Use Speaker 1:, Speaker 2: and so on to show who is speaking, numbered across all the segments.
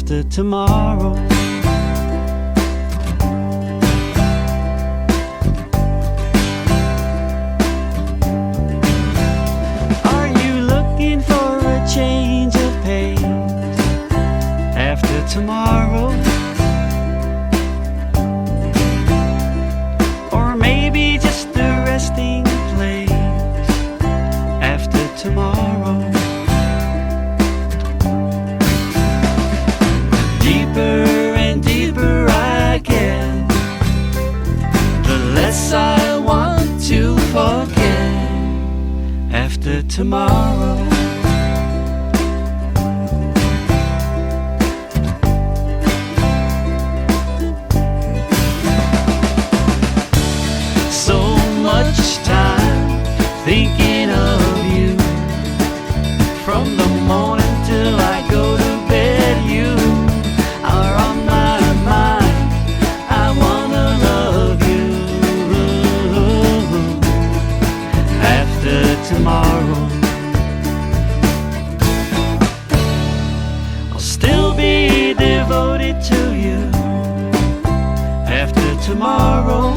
Speaker 1: after tomorrow. Are you looking for a change of pace after tomorrow? Or maybe just a resting place after tomorrow? Deeper and deeper I get, the less I want to forget after tomorrow. So much time thinking of you, from the morning till I go to bed. You are on my mind, I wanna love you after tomorrow. I'll still be devoted to you after tomorrow.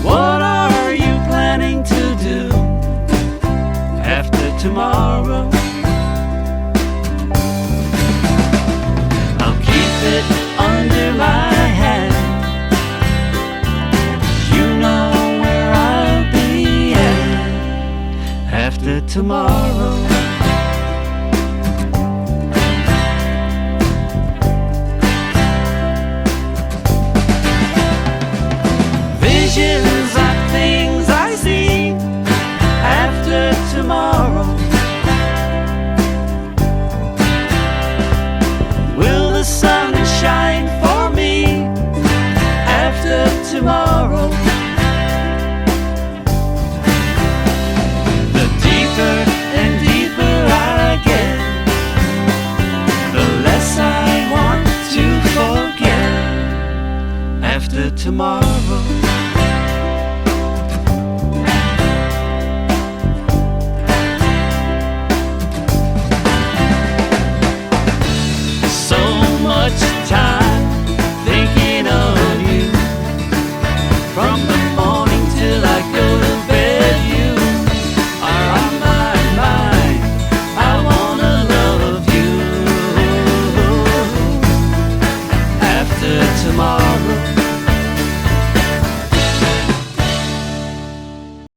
Speaker 1: What are you planning to do after tomorrow? I'll keep it under my hand. You know where I'll be at after tomorrow. Visions of things I see after tomorrow. Will the sun shine for me after tomorrow? The deeper and deeper I get, the less I want to forget after tomorrow.